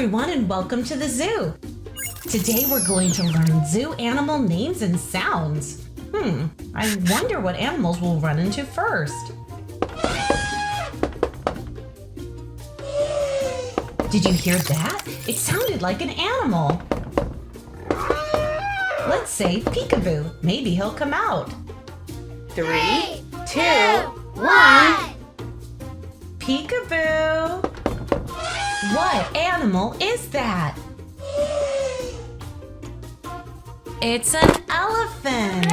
everyone, and welcome to the zoo. Today we're going to learn zoo animal names and sounds. I wonder what animals we'll run into first. Did you hear that? It sounded like an animal. Let's say peekaboo. Maybe he'll come out. 3, 2, 1. Peekaboo. What animal is that? It's an elephant.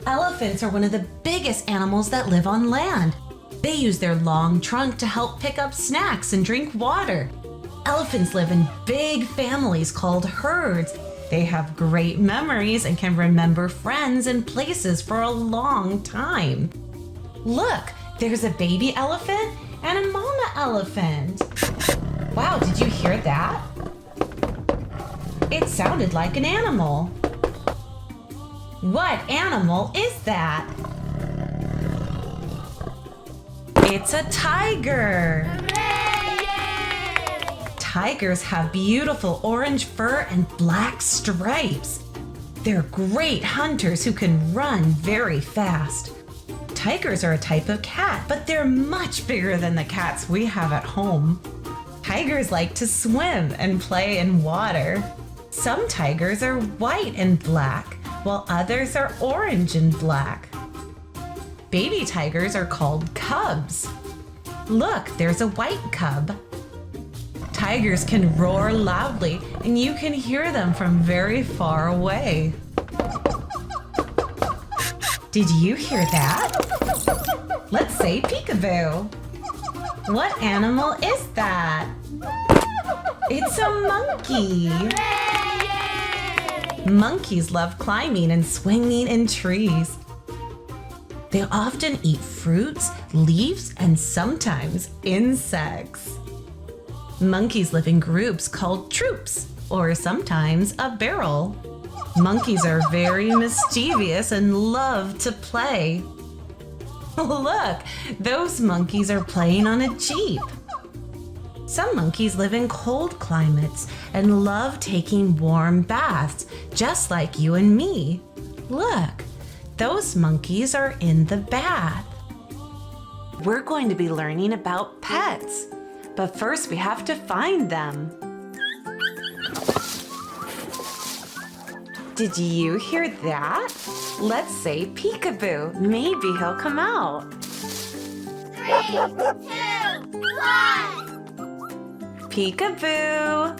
Elephants are one of the biggest animals that live on land. They use their long trunk to help pick up snacks and drink water. Elephants live in big families called herds. They have great memories and can remember friends and places for a long time. Look, there's a baby elephant and a mama elephant. Wow, did you hear that? It sounded like an animal. What animal is that? It's a tiger. Tigers have beautiful orange fur and black stripes. They're great hunters who can run very fast. Tigers are a type of cat, but they're much bigger than the cats we have at home. Tigers like to swim and play in water. Some tigers are white and black, while others are orange and black. Baby tigers are called cubs. Look, there's a white cub. Tigers can roar loudly, and you can hear them from very far away. Did you hear that? Let's say peekaboo. What animal is that? It's a monkey. Monkeys love climbing and swinging in trees. They often eat fruits, leaves, and sometimes insects. Monkeys live in groups called troops, or sometimes a barrel. Monkeys are very mischievous and love to play. Look, those monkeys are playing on a jeep. Some monkeys live in cold climates and love taking warm baths, just like you and me. Look, those monkeys are in the bath. We're going to be learning about pets, but first we have to find them. Did you hear that? Let's say peekaboo. Maybe he'll come out. 3, 2, 1. Peekaboo.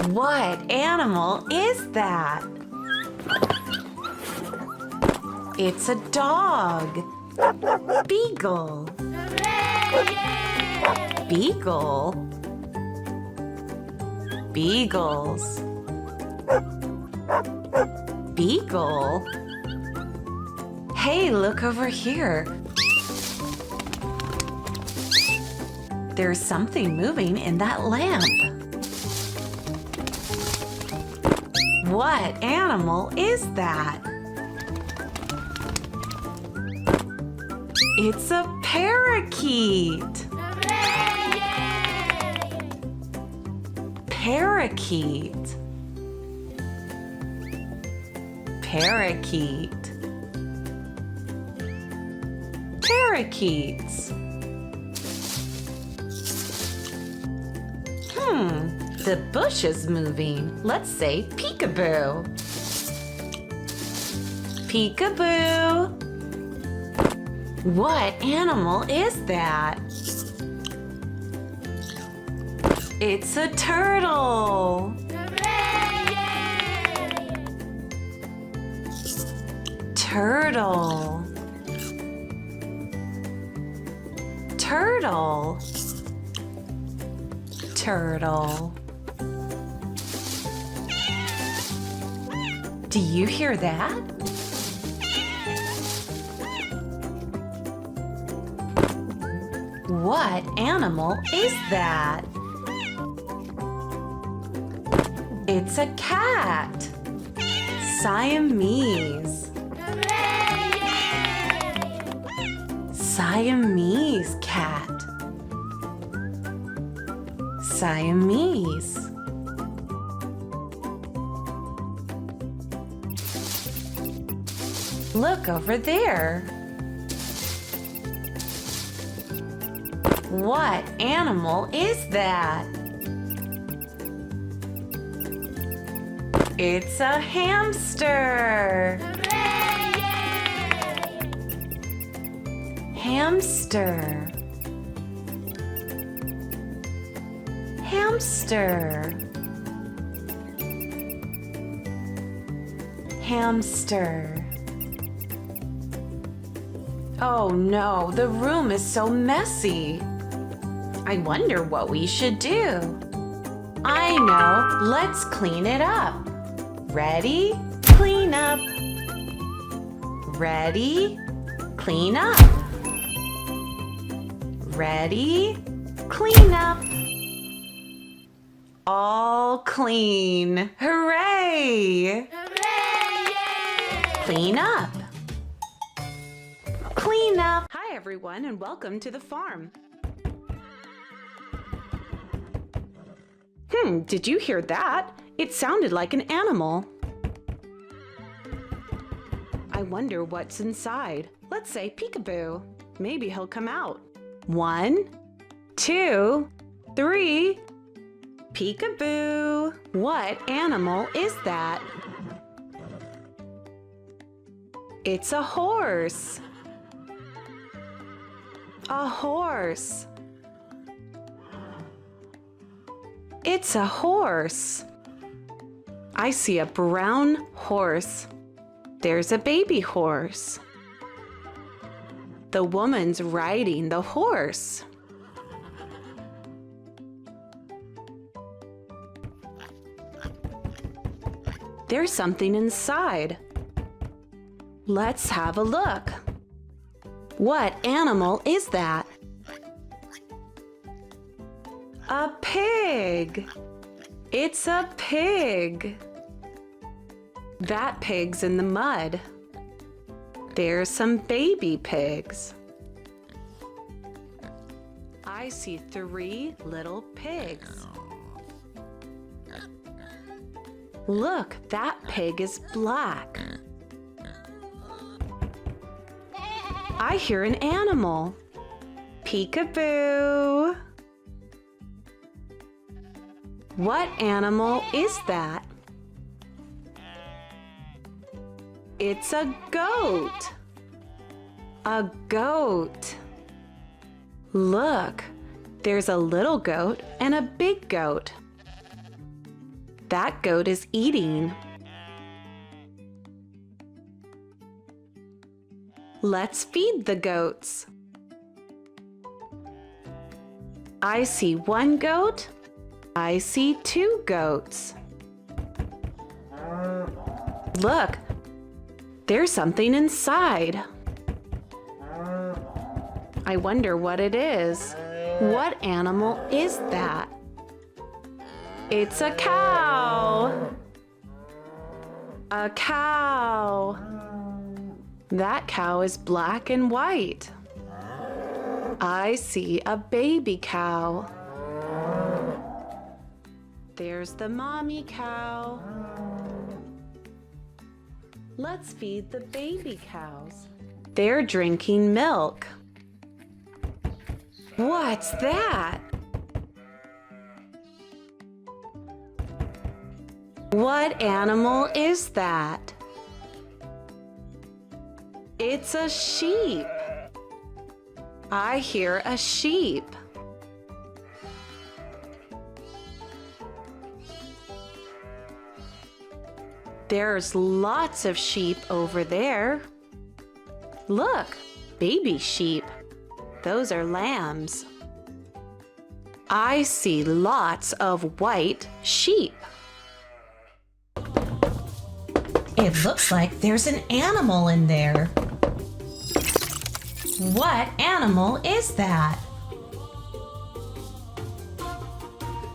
What animal is that? It's a dog. Beagle. Beagle. Beagles. Beagle. Hey, look over here. There's something moving in that lamp. What animal is that? It's a parakeet. Parakeet. Parakeet. Parakeets. The bush is moving. Let's say peekaboo. Peekaboo. What animal is that? It's a turtle. Turtle. Turtle. Turtle. Do you hear that? What animal is that? It's a cat. Siamese. Siamese cat. Siamese. Look over there. What animal is that? It's a hamster. Hamster. Hamster. Hamster. Oh no, the room is so messy. I wonder what we should do. I know, let's clean it up. Ready? Clean up. Ready? Clean up. Ready? Clean up. All clean. Hooray! Clean up. Clean up. Hi everyone and welcome to the farm. Did you hear that? It sounded like an animal. I wonder what's inside. Let's say peekaboo. Maybe he'll come out. 1, 2, 3. Peekaboo. What animal is that? It's a horse. A horse. It's a horse. I see a brown horse. There's a baby horse. The woman's riding the horse. There's something inside. Let's have a look. What animal is that? A pig. It's a pig. That pig's in the mud. There's some baby pigs. I see 3 little pigs. Look, that pig is black. I hear an animal. Peekaboo. What animal is that? It's a goat. A goat. Look, there's a little goat and a big goat. That goat is eating. Let's feed the goats. I see 1 goat. I see 2 goats. Look, there's something inside. I wonder what it is. What animal is that? It's a cow. A cow. That cow is black and white. I see a baby cow. There's the mommy cow. Let's feed the baby cows. They're drinking milk. What's that? What animal is that? It's a sheep. I hear a sheep. There's lots of sheep over there. Look, baby sheep. Those are lambs. I see lots of white sheep. It looks like there's an animal in there. What animal is that?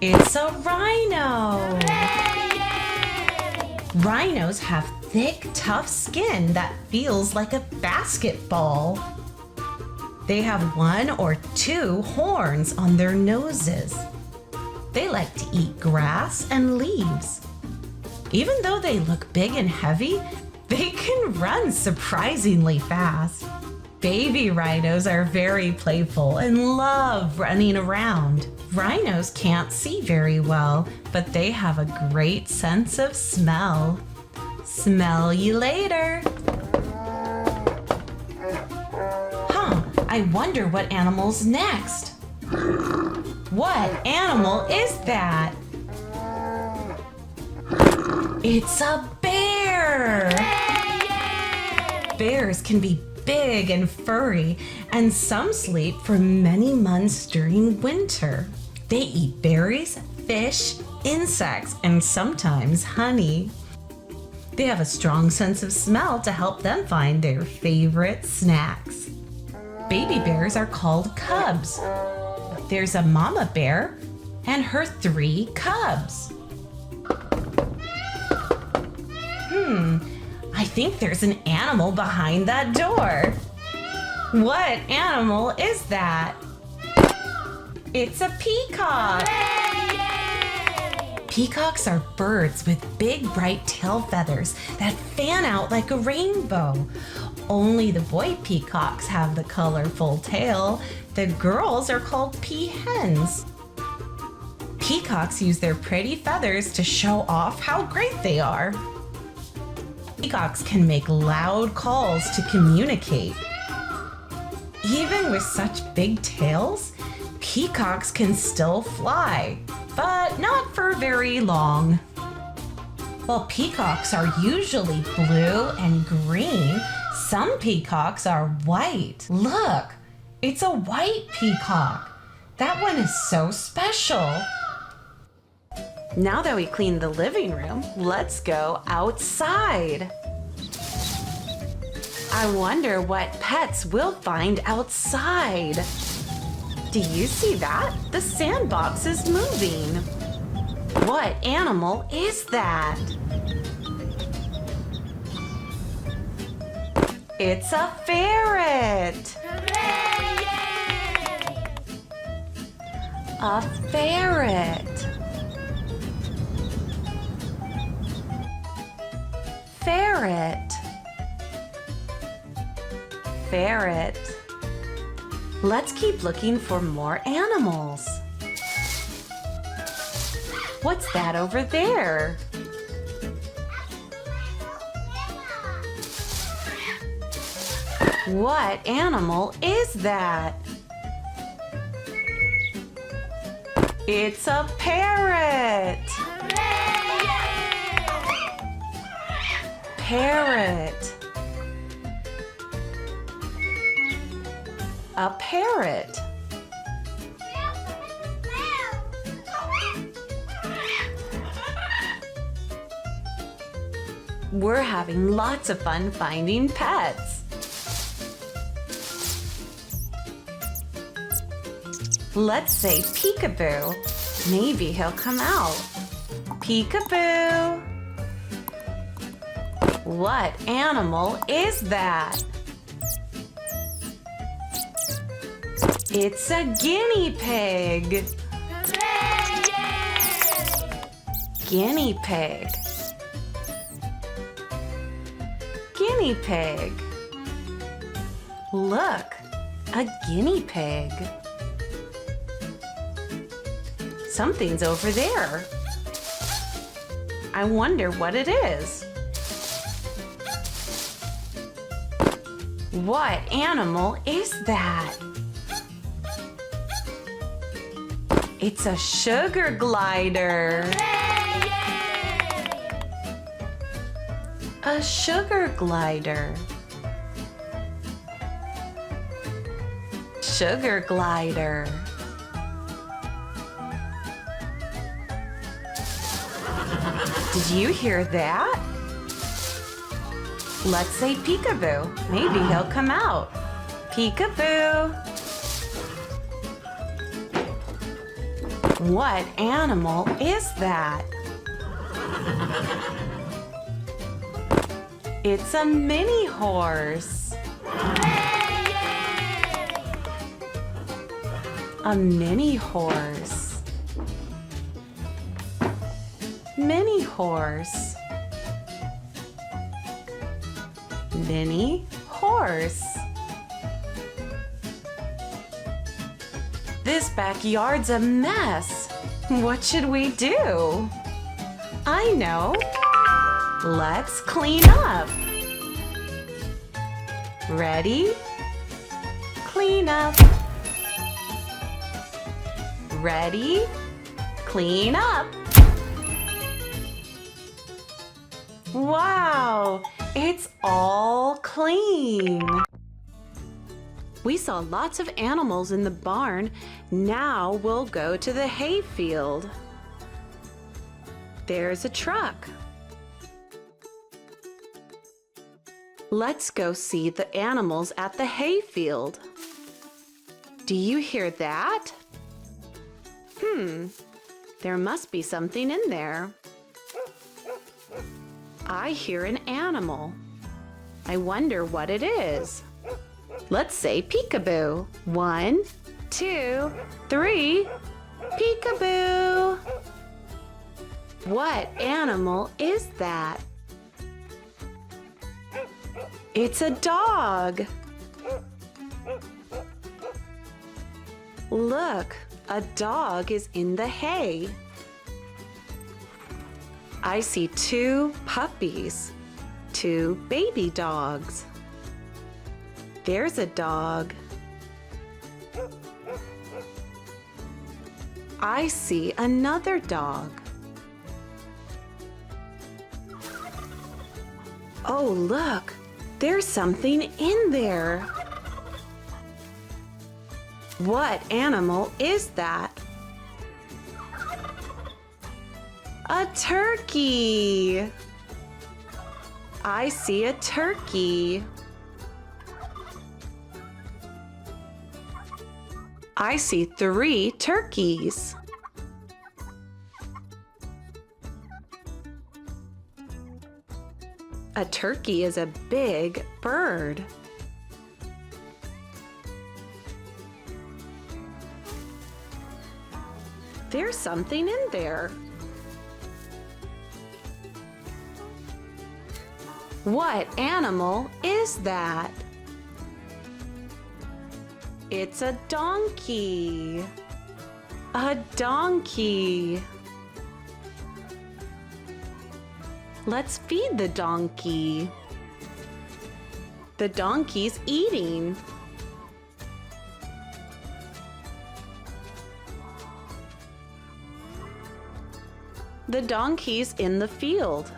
It's a rhino. Rhinos have thick, tough skin that feels like a basketball. They have 1 or 2 horns on their noses. They like to eat grass and leaves. Even though they look big and heavy, they can run surprisingly fast. Baby rhinos are very playful and love running around. Rhinos can't see very well, but they have a great sense of smell. Smell you later. I wonder what animal's next. What animal is that? It's a bear! Bears can be big and furry, and some sleep for many months during winter. They eat berries, fish, insects, and sometimes honey. They have a strong sense of smell to help them find their favorite snacks. Baby bears are called cubs. There's a mama bear and her 3 cubs. I think there's an animal behind that door. What animal is that? It's a peacock. Peacocks are birds with big bright tail feathers that fan out like a rainbow. Only the boy peacocks have the colorful tail. The girls are called peahens. Peacocks use their pretty feathers to show off how great they are. Peacocks can make loud calls to communicate. Even with such big tails, peacocks can still fly, but not for very long. While peacocks are usually blue and green, some peacocks are white. Look, it's a white peacock. That one is so special. Now that we cleaned the living room, let's go outside. I wonder what pets we'll find outside. Do you see that? The sandbox is moving. What animal is that? It's a ferret. A ferret. Ferret. Ferret. Let's keep looking for more animals. What's that over there? What animal is that? It's a parrot. Parrot. A parrot. We're having lots of fun finding pets. Let's say peekaboo. Maybe he'll come out. Peekaboo. What animal is that? It's a guinea pig. Guinea pig. Guinea pig. Look, a guinea pig. Something's over there. I wonder what it is. What animal is that? It's a sugar glider. A sugar glider. Sugar glider. Did you hear that? Let's say peekaboo. Maybe he'll come out. Peekaboo. What animal is that? It's a mini horse. A mini horse. mini horse. Mini horse. This backyard's a mess. What should we do? I know. Let's clean up. Ready? Clean up. Ready? Clean up. Wow, it's all clean. We saw lots of animals in the barn. Now we'll go to the hayfield. There's a truck. Let's go see the animals at the hayfield. Do you hear that? There must be something in there. I hear an animal. I wonder what it is. Let's say peekaboo. 1, 2, 3. Peekaboo. What animal is that? It's a dog. Look, a dog is in the hay. I see 2 puppies, 2 baby dogs. There's a dog. I see another dog. Oh, look, there's something in there. What animal is that? A turkey. I see a turkey. I see 3 turkeys. A turkey is a big bird. There's something in there. What animal is that? It's a donkey. A donkey. Let's feed the donkey. The donkey's eating. The donkey's in the field.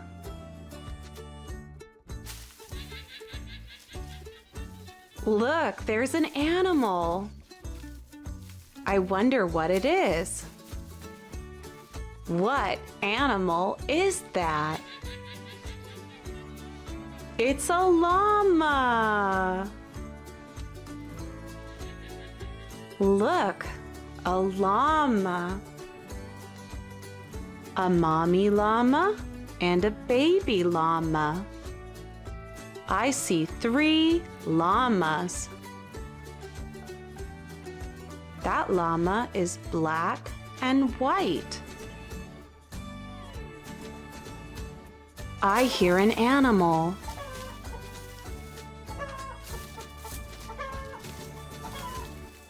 Look, there's an animal. I wonder what it is. What animal is that? It's a llama. Look, a llama. A mommy llama and a baby llama. I see 3 llamas. That llama is black and white. I hear an animal.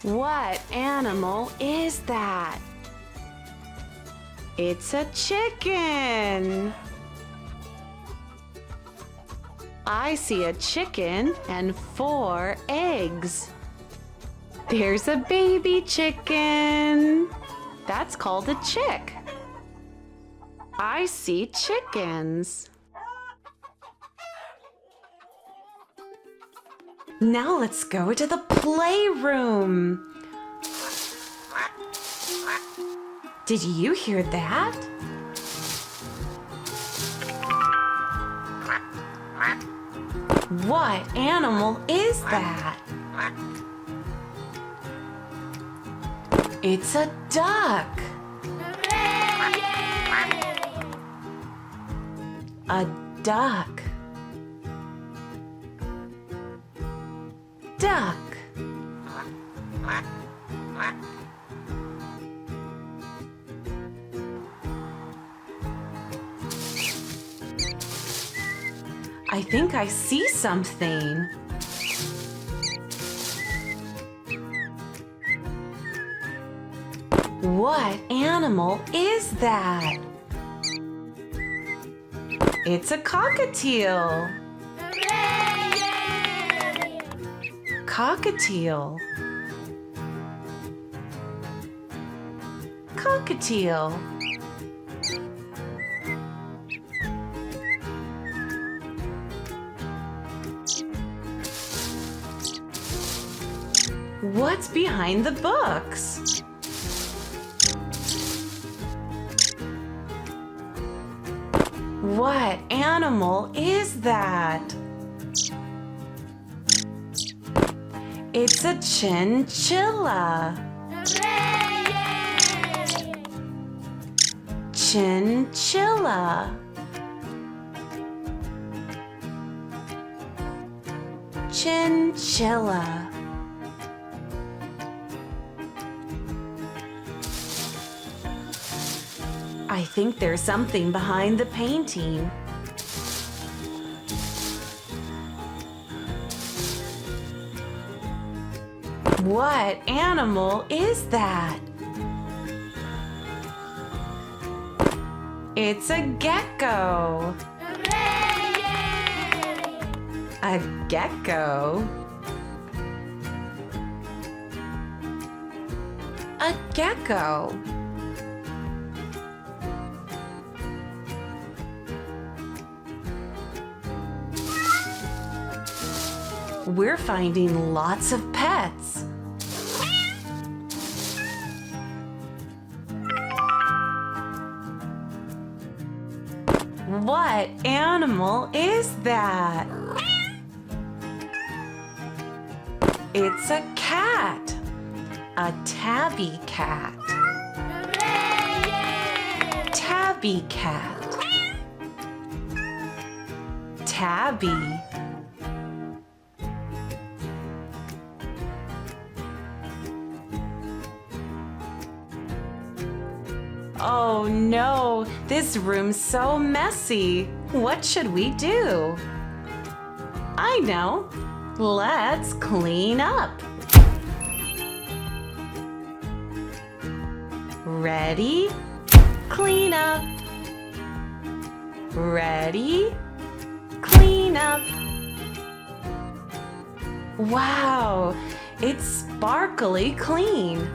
What animal is that? It's a chicken. I see a chicken and 4 eggs. There's a baby chicken. That's called a chick. I see chickens. Now let's go to the playroom. Did you hear that? What animal is that? It's a duck. A duck. Duck. I think I see something. What animal is that? It's a cockatiel. Hooray! Cockatiel. Cockatiel. What's behind the books? What animal is that? It's a chinchilla. Hooray! Chinchilla. Chinchilla. I think there's something behind the painting. What animal is that? It's a gecko. Hooray! A gecko. A gecko. We're finding lots of pets. What animal is that? It's a cat. A tabby cat. Hooray! Tabby cat. Tabby. Oh no, this room's so messy. What should we do? I know. Let's clean up. Ready? Clean up. Ready? Clean up. Wow, it's sparkly clean.